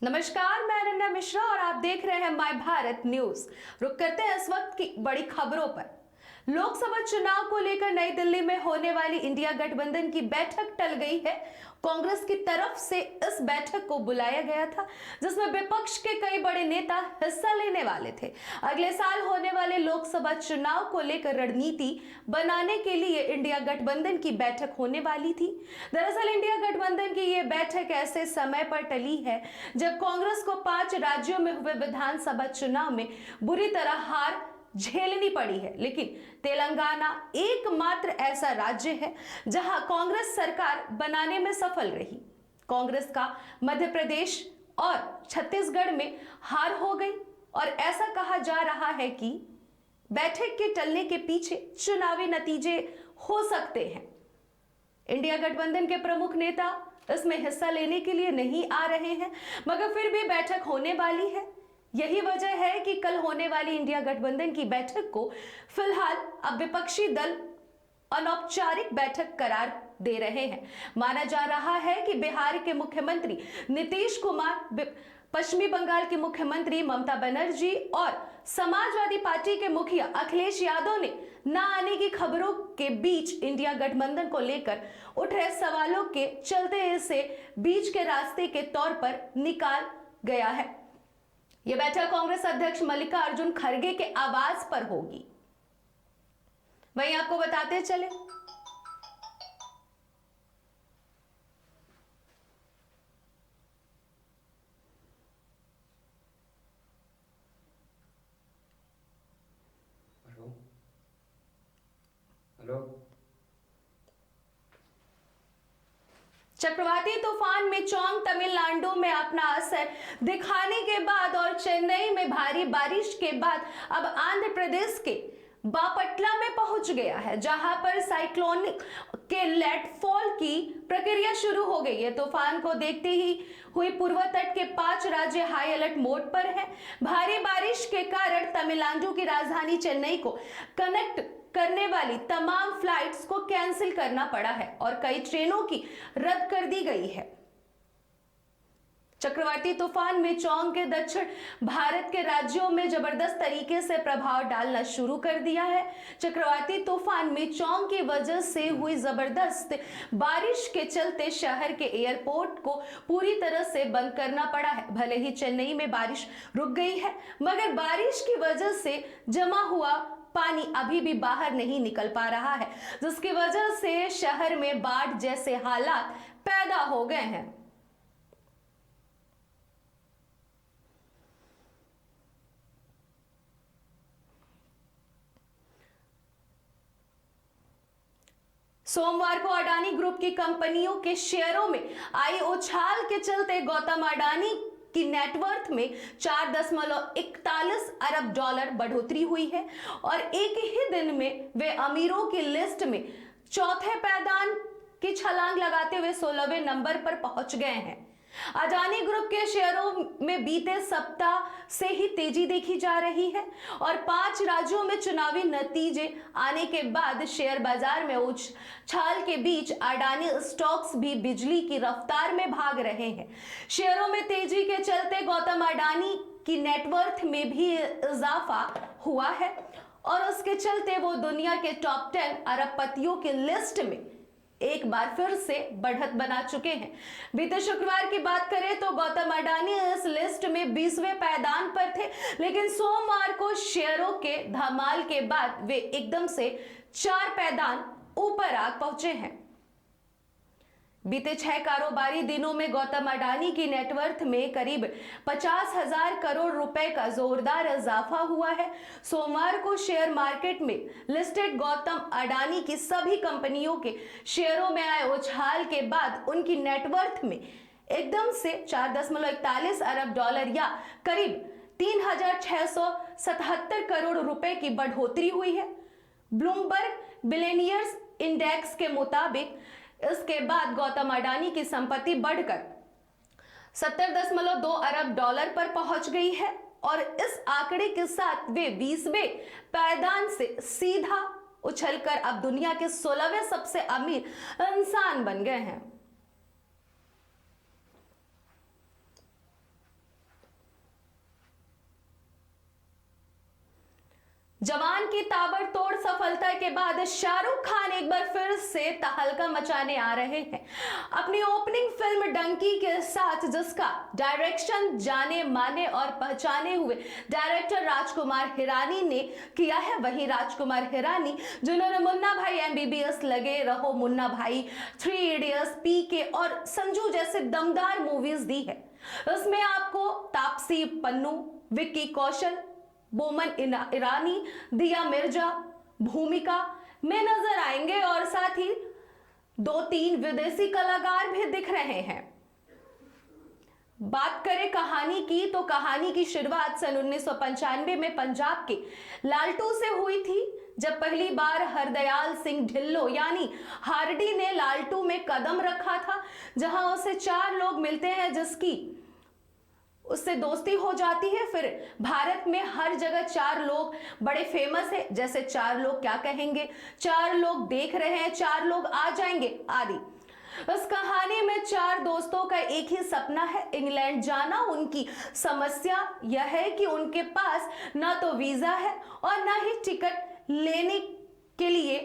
नमस्कार, मैं अनन्या मिश्रा और आप देख रहे हैं माय भारत न्यूज। रुक करते हैं इस वक्त की बड़ी खबरों पर। लोकसभा चुनाव को लेकर नई दिल्ली में होने वाली इंडिया गठबंधन की बैठक टल गई है। कांग्रेस की तरफ से इस बैठक को बुलाया गया था, जिसमें विपक्ष के कई बड़े नेता हिस्सा लेने वाले थे। अगले साल होने वाले लोकसभा चुनाव को लेकर रणनीति बनाने के लिए इंडिया गठबंधन की बैठक होने वाली थी। दरअसल इंडिया गठबंधन की ये बैठक ऐसे समय पर टली है जब कांग्रेस को 5 राज्यों में हुए विधानसभा चुनाव में बुरी तरह हार झेलनी पड़ी है। लेकिन तेलंगाना एकमात्र ऐसा राज्य है जहां कांग्रेस सरकार बनाने में सफल रही। कांग्रेस का मध्य प्रदेश और छत्तीसगढ़ में हार हो गई और ऐसा कहा जा रहा है कि बैठक के टलने के पीछे चुनावी नतीजे हो सकते हैं। इंडिया गठबंधन के प्रमुख नेता इसमें हिस्सा लेने के लिए नहीं आ रहे हैं, मगर फिर भी बैठक होने वाली है। यही वजह है कि कल होने वाली इंडिया गठबंधन की बैठक को फिलहाल अब विपक्षी दल अनौपचारिक बैठक करार दे रहे हैं। माना जा रहा है कि बिहार के मुख्यमंत्री नीतीश कुमार, पश्चिमी बंगाल की मुख्यमंत्री ममता बनर्जी और समाजवादी पार्टी के मुखिया अखिलेश यादव ने न आने की खबरों के बीच इंडिया गठबंधन को लेकर उठ रहे सवालों के चलते इसे बीच के रास्ते के तौर पर निकाल गया है। यह बैठक कांग्रेस अध्यक्ष मल्लिकार्जुन खड़गे के आवास पर होगी। वहीं आपको बताते चले हेलो। चक्रवाती तूफान मेचोंग तमिलनाडु में अपना असर दिखाने के बाद और चेन्नई में भारी बारिश के बाद अब आंध्र प्रदेश के बापटला में पहुंच गया है, जहां पर साइक्लोन के लैंडफॉल की प्रक्रिया शुरू हो गई है। तूफान को देखते ही हुई पूर्व तट के 5 राज्य हाई अलर्ट मोड पर हैं। भारी बारिश के कारण तमिलनाडु की राजधानी चेन्नई को कनेक्ट करने वाली तमाम फ्लाइट्स को कैंसिल करना पड़ा है और कई ट्रेनों की रद्द कर दी गई है। चक्रवाती तूफान मेचोंग के दक्षिण भारत के राज्यों में जबरदस्त तरीके से प्रभाव डालना शुरू कर दिया है। चक्रवाती तूफान मेचोंग की वजह से हुई जबरदस्त बारिश के चलते शहर के एयरपोर्ट को पूरी तरह से बंद करना पड़ा है। भले ही चेन्नई में बारिश रुक गई है, मगर बारिश की वजह से जमा हुआ पानी अभी भी बाहर नहीं निकल पा रहा है, जिसकी वजह से शहर में बाढ़ जैसे हालात पैदा हो गए हैं। सोमवार को अडानी ग्रुप की कंपनियों के शेयरों में आई उछाल के चलते गौतम अडानी की नेटवर्थ में 4.41 अरब डॉलर बढ़ोतरी हुई है और एक ही दिन में वे अमीरों की लिस्ट में चौथे पायदान की छलांग लगाते हुए 16वें नंबर पर पहुंच गए हैं। अडानी ग्रुप के शेयरों में बीते सप्ताह से ही तेजी देखी जा रही है और 5 राज्यों में चुनावी नतीजे आने के बाद शेयर बाजार में उछाल के बीच अडानी स्टॉक्स भी बिजली की रफ्तार में भाग रहे हैं। शेयरों में तेजी के चलते गौतम अडानी की नेटवर्थ में भी इजाफा हुआ है और उसके चलते वो दुनिया के टॉप 10 अरबपतियों की लिस्ट में एक बार फिर से बढ़त बना चुके हैं। बीते शुक्रवार की बात करें तो गौतम अडानी इस लिस्ट में 20वें पायदान पर थे, लेकिन सोमवार को शेयरों के धमाल के बाद वे एकदम से 4 पायदान ऊपर आ पहुंचे हैं। बीते 6 कारोबारी दिनों में गौतम अडानी की नेटवर्थ में करीब 50,000 करोड़ रुपए का जोरदार इजाफा हुआ है। सोमवार को शेयर मार्केट में लिस्टेड गौतम अडानी की सभी कंपनियों के शेयरों में आए उछाल के बाद उनकी नेटवर्थ में एकदम से 4.41 अरब डॉलर या करीब 3,677 करोड़ रुपए की बढ़ोतरी हुई है। ब्लूमबर्ग बिलियनियर्स इंडेक्स के मुताबिक इसके बाद गौतम अडानी की संपत्ति बढ़कर 70.2 अरब डॉलर पर पहुंच गई है और इस आंकड़े के साथ वे 20वें पायदान से सीधा उछलकर अब दुनिया के 16वें सबसे अमीर इंसान बन गए हैं। जवान की ताबड़तोड़ सफलता के बाद शाहरुख खान एक बार फिर से तहलका मचाने आ रहे हैं अपनी ओपनिंग फिल्म डंकी के साथ, जिसका डायरेक्शन जाने माने और पहचाने हुए डायरेक्टर राजकुमार हिरानी ने किया है। वहीं राजकुमार हिरानी जिन्होंने मुन्ना भाई MBBS, लगे रहो मुन्ना भाई, 3 इडियट्स, PK और संजू जैसे दमदार मूवीज दी है। इसमें आपको तापसी पन्नू, विक्की कौशल, बोमन ईरानी, दिया मिर्जा भूमिका में नजर आएंगे और साथ ही 2-3 विदेशी कलाकार भी दिख रहे हैं। बात करें कहानी की, तो कहानी की शुरुआत सन 1995 में पंजाब के लालटू से हुई थी, जब पहली बार हरदयाल सिंह ढिल्लो यानी हार्डी ने लालटू में कदम रखा था, जहां उसे 4 लोग मिलते हैं जिसकी उससे दोस्ती हो जाती है। फिर भारत में हर जगह 4 लोग बड़े फेमस है, जैसे 4 लोग क्या कहेंगे, 4 लोग देख रहे हैं, 4 लोग आ जाएंगे आदि। इस कहानी में 4 दोस्तों का एक ही सपना है, इंग्लैंड जाना। उनकी समस्या यह है कि उनके पास ना तो वीजा है और ना ही टिकट लेने के लिए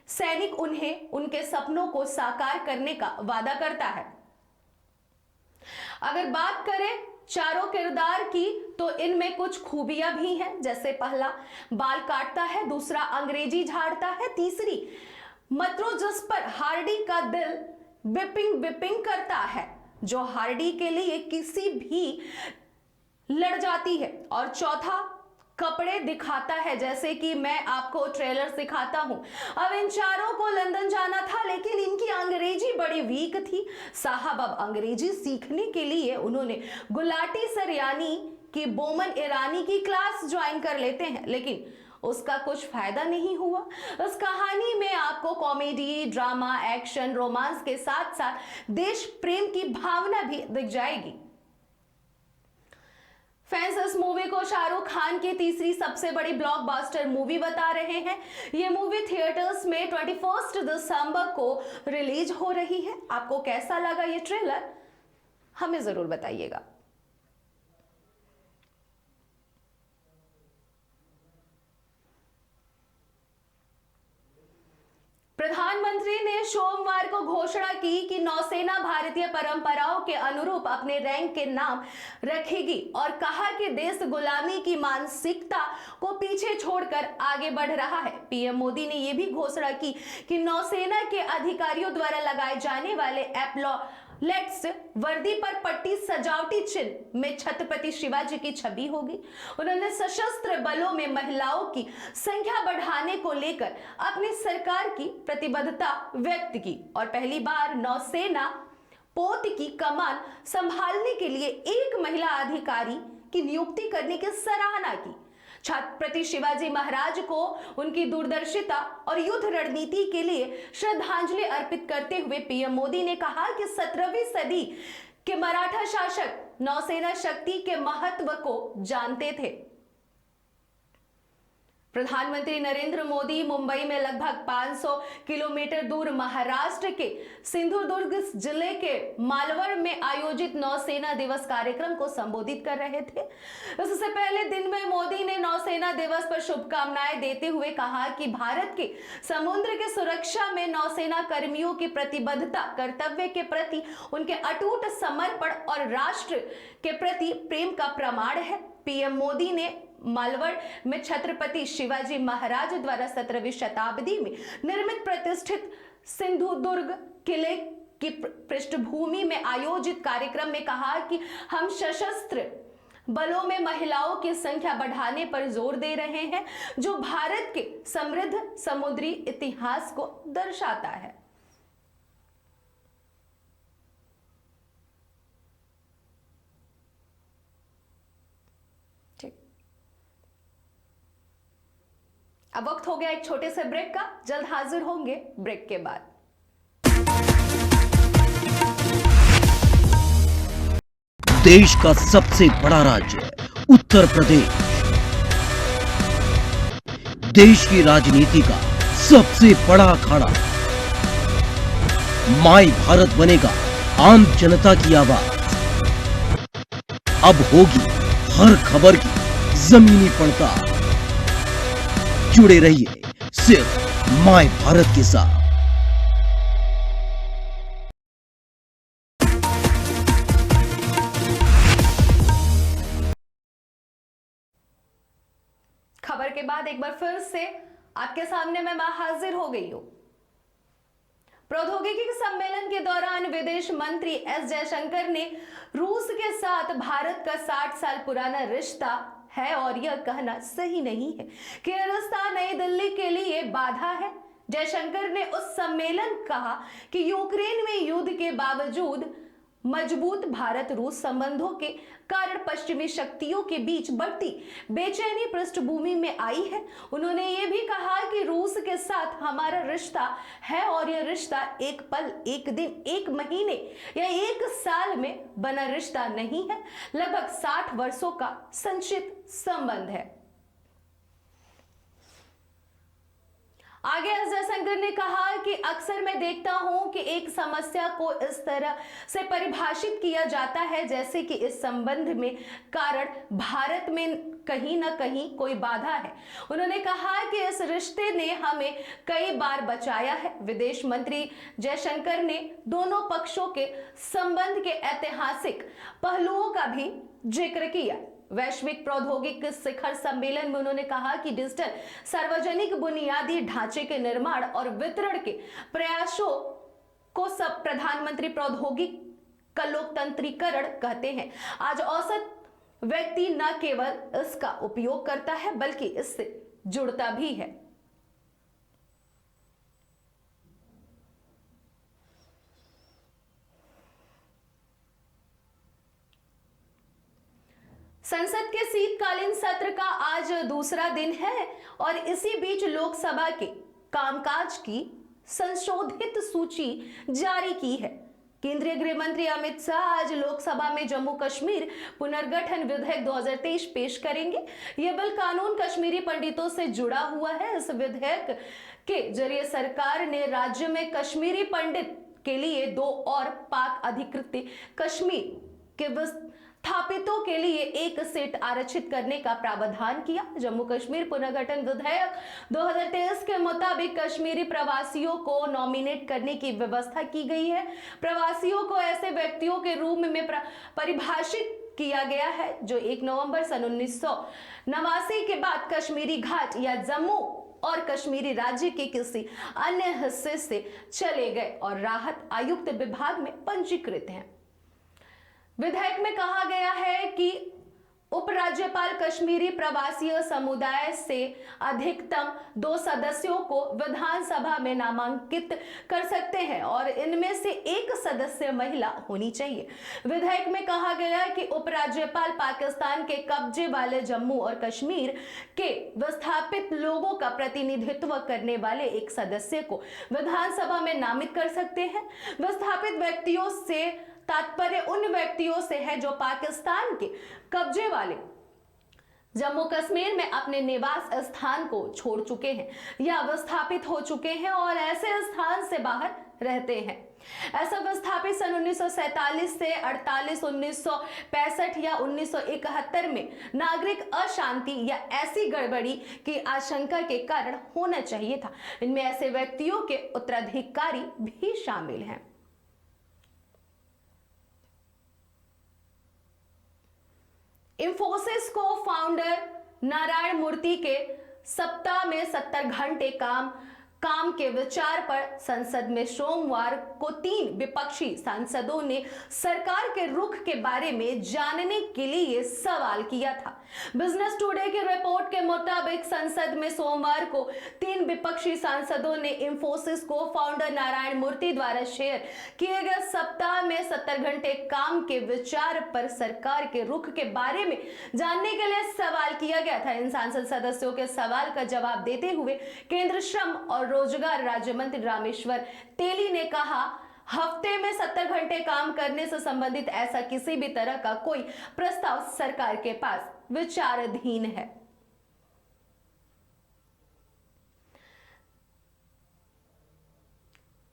सैनिक उन्हें उनके सपनों को साकार करने का वादा करता है। अगर बात करें चारों किरदार की, तो इनमें कुछ खूबियां भी हैं, जैसे पहला बाल काटता है, दूसरा अंग्रेजी झाड़ता है, तीसरी मतरो जिस पर हार्डी का दिल बिपिंग बिपिंग करता है, जो हार्डी के लिए किसी भी लड़ जाती है, और चौथा कपड़े दिखाता है, जैसे कि मैं आपको ट्रेलर सिखाता हूं। अब इन चारों को लंदन जाना था, लेकिन इनकी अंग्रेजी बड़ी वीक थी साहब। अब अंग्रेजी सीखने के लिए उन्होंने गुलाटी सर यानी कि बोमन ईरानी की क्लास ज्वाइन कर लेते हैं, लेकिन उसका कुछ फायदा नहीं हुआ। इस कहानी में आपको कॉमेडी, ड्रामा, एक्शन, रोमांस के साथ साथ देश प्रेम की भावना भी दिख जाएगी। फैंस इस मूवी को शाहरुख खान की तीसरी सबसे बड़ी ब्लॉकबस्टर मूवी बता रहे हैं। ये मूवी थिएटर्स में 21 दिसंबर को रिलीज हो रही है। आपको कैसा लगा ये ट्रेलर, हमें जरूर बताइएगा। प्रधानमंत्री ने सोमवार को घोषणा की कि नौसेना भारतीय परंपराओं के अनुरूप अपने रैंक के नाम रखेगी और कहा कि देश गुलामी की मानसिकता को पीछे छोड़कर आगे बढ़ रहा है। पीएम मोदी ने यह भी घोषणा की कि नौसेना के अधिकारियों द्वारा लगाए जाने वाले एप्लेट्स वर्दी पर पट्टी सजावटी चिन्ह में छत्रपति शिवाजी की छवि होगी। उन्होंने सशस्त्र बलों में महिलाओं की संख्या बढ़ाने को लेकर अपनी सरकार की प्रतिबद्धता व्यक्त की और पहली बार नौसेना पोत की कमान संभालने के लिए एक महिला अधिकारी की नियुक्ति करने की सराहना की। छत्रपति शिवाजी महाराज को उनकी दूरदर्शिता और युद्ध रणनीति के लिए श्रद्धांजलि अर्पित करते हुए पीएम मोदी ने कहा कि 17वीं सदी के मराठा शासक नौसेना शक्ति के महत्व को जानते थे। प्रधानमंत्री नरेंद्र मोदी मुंबई में लगभग 500 किलोमीटर दूर महाराष्ट्र के सिंधुदुर्ग जिले के मालवड़ में आयोजित नौसेना दिवस कार्यक्रम को संबोधित कर रहे थे। इससे पहले दिन में मोदी ने नौसेना दिवस पर शुभकामनाएं देते हुए कहा कि भारत के समुद्र की सुरक्षा में नौसेना कर्मियों की प्रतिबद्धता कर्तव्य के प्रति उनके अटूट समर्पण और राष्ट्र के प्रति प्रेम का प्रमाण है। पीएम मोदी ने मालवड़ में छत्रपति शिवाजी महाराज द्वारा 17वीं शताब्दी में निर्मित प्रतिष्ठित सिंधुदुर्ग किले की पृष्ठभूमि में आयोजित कार्यक्रम में कहा कि हम सशस्त्र बलों में महिलाओं की संख्या बढ़ाने पर जोर दे रहे हैं, जो भारत के समृद्ध समुद्री इतिहास को दर्शाता है। अब वक्त हो गया एक छोटे से ब्रेक का, जल्द हाजिर होंगे ब्रेक के बाद। देश का सबसे बड़ा राज्य उत्तर प्रदेश, देश की राजनीति का सबसे बड़ा अखाड़ा, माई भारत बनेगा आम जनता की आवाज। अब होगी हर खबर की जमीनी पड़ताल, जुड़े रहिए सिर्फ माय भारत के साथ। खबर के बाद एक बार फिर से आपके सामने मैं हाजिर हो गई हूं। प्रौद्योगिकी सम्मेलन के दौरान विदेश मंत्री एस जयशंकर ने रूस के साथ भारत का 60 साल पुराना रिश्ता है और यह कहना सही नहीं है कि यह रिश्ता नई दिल्ली के लिए बाधा है। जयशंकर ने उस सम्मेलन कहा कि यूक्रेन में युद्ध के बावजूद मजबूत भारत रूस संबंधों के कारण पश्चिमी शक्तियों के बीच बढ़ती बेचैनी पृष्ठभूमि में आई है। उन्होंने ये भी कहा कि रूस के साथ हमारा रिश्ता है और यह रिश्ता एक पल, एक दिन, एक महीने या एक साल में बना रिश्ता नहीं है, लगभग 60 वर्षों का संचित संबंध है। आगे एस जयशंकर ने कहा कि अक्सर मैं देखता हूं कि एक समस्या को इस तरह से परिभाषित किया जाता है जैसे कि इस संबंध में कारण भारत में कहीं ना कहीं कोई बाधा है। उन्होंने कहा कि इस रिश्ते ने हमें कई बार बचाया है। विदेश मंत्री जयशंकर ने दोनों पक्षों के संबंध के ऐतिहासिक पहलुओं का भी जिक्र किया। वैश्विक प्रौद्योगिकी शिखर सम्मेलन में उन्होंने कहा कि डिजिटल सार्वजनिक बुनियादी ढांचे के निर्माण और वितरण के प्रयासों को सब प्रधानमंत्री प्रौद्योगिकी का लोकतंत्रीकरण कहते हैं। आज औसत व्यक्ति न केवल इसका उपयोग करता है बल्कि इससे जुड़ता भी है। संसद के शीतकालीन सत्र का आज दूसरा दिन है और इसी बीच लोकसभा के कामकाज की संशोधित सूची जारी की है। केंद्रीय गृह मंत्री अमित शाह आज लोकसभा में जम्मू कश्मीर पुनर्गठन विधेयक 2023 पेश करेंगे। यह बिल कानून कश्मीरी पंडितों से जुड़ा हुआ है। इस विधेयक के जरिए सरकार ने राज्य में कश्मीरी पंडित के लिए 2 और पाक अधिकृत कश्मीर के विस्थापितों के लिए 1 सीट आरक्षित करने का प्रावधान किया। जम्मू कश्मीर पुनर्गठन विधेयक 2023 के मुताबिक कश्मीरी प्रवासियों को नॉमिनेट करने की व्यवस्था की गई है। प्रवासियों को ऐसे व्यक्तियों के रूप में परिभाषित किया गया है जो 1 नवंबर सन 1989 के बाद कश्मीरी घाट या जम्मू और कश्मीरी राज्य के किसी अन्य हिस्से से चले गए और राहत आयुक्त विभाग में पंजीकृत हैं। विधेयक में कहा गया है कि उपराज्यपाल कश्मीरी प्रवासीय समुदाय से अधिकतम 2 सदस्यों को विधानसभा में नामांकित कर सकते हैं और इनमें से 1 सदस्य महिला होनी चाहिए। विधेयक में कहा गया है कि उपराज्यपाल पाकिस्तान के कब्जे वाले जम्मू और कश्मीर के विस्थापित लोगों का प्रतिनिधित्व करने वाले 1 सदस्य को विधानसभा में नामित कर सकते हैं। विस्थापित व्यक्तियों से तात्पर्य उन व्यक्तियों से है जो पाकिस्तान के कब्जे वाले जम्मू कश्मीर में अपने निवास स्थान को छोड़ चुके हैं या विस्थापित हो चुके हैं और ऐसे स्थान से बाहर रहते हैं। ऐसा विस्थापित सन 1947 से 48, 1965 या 1971 में नागरिक अशांति या ऐसी गड़बड़ी की आशंका के कारण होना चाहिए था। इनमें ऐसे व्यक्तियों के उत्तराधिकारी भी शामिल हैं। इंफोसिस को फाउंडर नारायण मूर्ति के सप्ताह में 70 घंटे काम के विचार पर संसद में सोमवार को 3 विपक्षी सांसदों ने सरकार के रुख के बारे में जानने के लिए सवाल किया था। बिजनेस टुडे की रिपोर्ट के मुताबिक संसद में सोमवार को 3 विपक्षी सांसदों ने इंफोसिस को फाउंडर नारायण मूर्ति द्वारा शेयर किए गए सप्ताह में 70 घंटे काम के विचार पर सरकार के रुख के बारे में जानने के लिए सवाल किया गया था। इन सांसद सदस्यों के सवाल का जवाब देते हुए केंद्र श्रम और रोजगार राज्य मंत्री रामेश्वर तेली ने कहा, हफ्ते में 70 घंटे काम करने से संबंधित ऐसा किसी भी तरह का कोई प्रस्ताव सरकार के पास विचाराधीन है।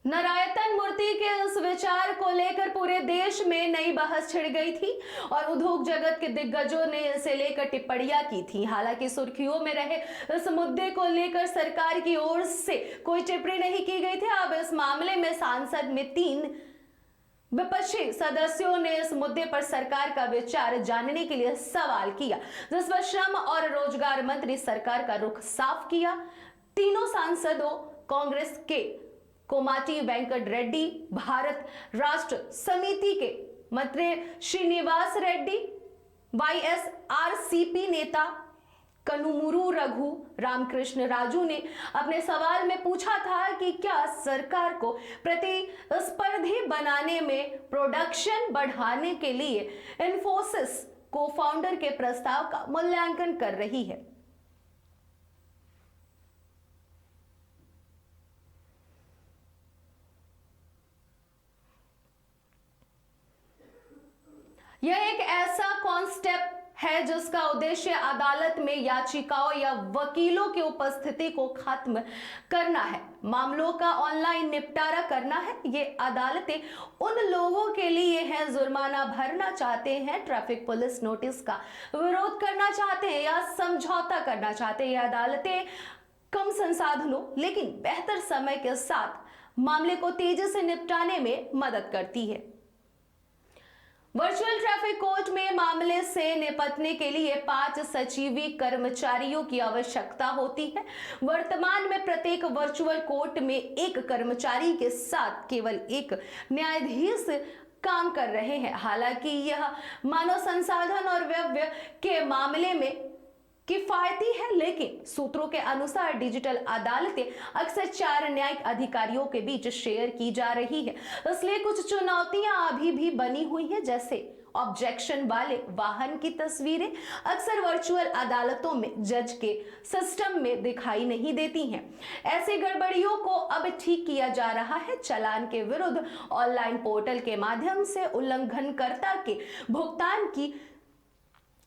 नारायण मूर्ति के इस विचार को लेकर पूरे देश में नई बहस छिड़ गई थी और उद्योग जगत के दिग्गजों ने इसे लेकर टिप्पणियां की थी। हालांकि सुर्खियों में रहे इस मुद्दे को लेकर सरकार की ओर से कोई टिप्पणी नहीं की गई थी। अब इस मामले में सांसद में 3 विपक्षी सदस्यों ने इस मुद्दे पर सरकार का विचार जानने के लिए सवाल किया, जिस पर श्रम और रोजगार मंत्री सरकार का रुख साफ किया। तीनों सांसदों कांग्रेस के कोमाटी वेंकट रेड्डी, भारत राष्ट्र समिति के मंत्री श्रीनिवास रेड्डी, वाईएसआरसीपी नेता कनुमुरु रघु रामकृष्ण राजू ने अपने सवाल में पूछा था कि क्या सरकार को प्रतिस्पर्धी बनाने में प्रोडक्शन बढ़ाने के लिए इन्फोसिस को फाउंडर के प्रस्ताव का मूल्यांकन कर रही है। यह एक ऐसा कॉन्सेप्ट है जिसका उद्देश्य अदालत में याचिकाओं या वकीलों की उपस्थिति को खत्म करना है, मामलों का ऑनलाइन निपटारा करना है। ये अदालतें उन लोगों के लिए हैं जुर्माना भरना चाहते हैं, ट्रैफिक पुलिस नोटिस का विरोध करना चाहते हैं या समझौता करना चाहते हैं। ये अदालतें कम संसाधनों लेकिन बेहतर समय के साथ मामले को तेजी से निपटाने में मदद करती है। वर्चुअल ट्रैफिक कोर्ट में मामले से निपटने के लिए 5 सचिवी कर्मचारियों की आवश्यकता होती है। वर्तमान में प्रत्येक वर्चुअल कोर्ट में 1 कर्मचारी के साथ केवल 1 न्यायाधीश काम कर रहे हैं। हालांकि यह मानव संसाधन और व्यय के मामले में किफायती है, लेकिन सूत्रों के अनुसार डिजिटल अदालतें अक्सर 4 न्यायिक अधिकारियों के बीच शेयर की जा रही है। इसलिए कुछ चुनौतियां अभी भी बनी हुई हैं, जैसे ऑब्जेक्शन वाले वाहन की तस्वीरें अक्सर वर्चुअल अदालतों में जज के सिस्टम में दिखाई नहीं देती हैं। ऐसी गड़बड़ियों को अब ठीक किया जा रहा है। चालान के विरुद्ध ऑनलाइन पोर्टल के माध्यम से उल्लंघनकर्ता के भुगतान की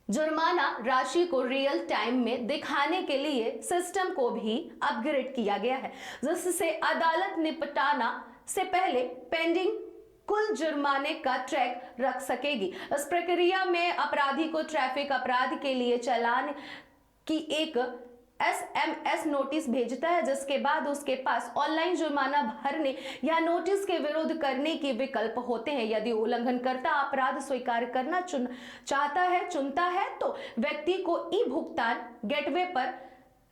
जुर्माना राशि को रियल टाइम में दिखाने के लिए सिस्टम को भी अपग्रेड किया गया है, जिससे अदालत निपटाना से पहले पेंडिंग कुल जुर्माने का ट्रैक रख सकेगी। इस प्रक्रिया में अपराधी को ट्रैफिक अपराध के लिए चालान की एक SMS नोटिस भेजता है, जिसके बाद उसके पास ऑनलाइन जुर्माना भरने या नोटिस के विरोध करने के विकल्प होते हैं। यदि उल्लंघनकर्ता अपराध स्वीकार करना चुनता है तो व्यक्ति को ई भुगतान गेटवे पर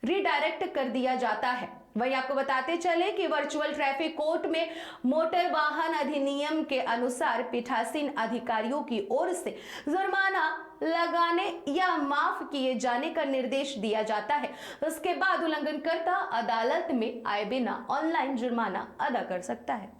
रिडायरेक्ट कर दिया जाता है। वही आपको बताते चले कि वर्चुअल ट्रैफिक कोर्ट में मोटर वाहन अधिनियम के अनुसार पीठासीन अधिकारियों की ओर से जुर्माना लगाने या माफ किए जाने का निर्देश दिया जाता है। उसके बाद उल्लंघनकर्ता अदालत में आए बिना ऑनलाइन जुर्माना अदा कर सकता है।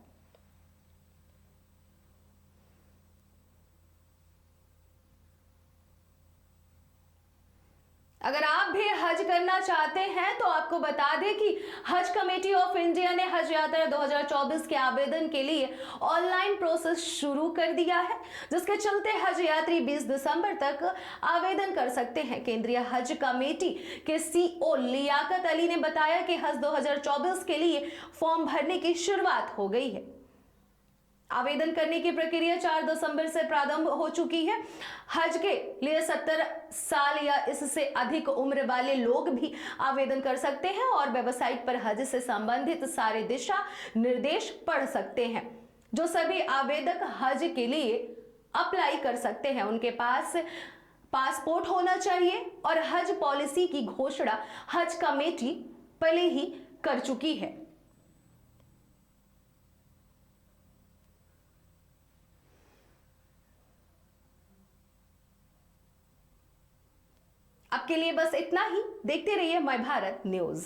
अगर आप भी हज करना चाहते हैं तो आपको बता दें कि हज कमेटी ऑफ इंडिया ने हज यात्रा 2024 के आवेदन के लिए ऑनलाइन प्रोसेस शुरू कर दिया है, जिसके चलते हज यात्री 20 दिसंबर तक आवेदन कर सकते हैं। केंद्रीय हज कमेटी के CEO लियाकत अली ने बताया कि हज 2024 के लिए फॉर्म भरने की शुरुआत हो गई है। आवेदन करने की प्रक्रिया 4 दिसंबर से प्रारंभ हो चुकी है। हज के लिए 70 साल या इससे अधिक उम्र वाले लोग भी आवेदन कर सकते हैं और वेबसाइट पर हज से संबंधित सारे दिशा निर्देश पढ़ सकते हैं। जो सभी आवेदक हज के लिए अप्लाई कर सकते हैं, उनके पास पासपोर्ट होना चाहिए और हज पॉलिसी की घोषणा हज कमेटी पहले ही कर चुकी है। अब के लिए बस इतना ही। देखते रहिए माय भारत न्यूज।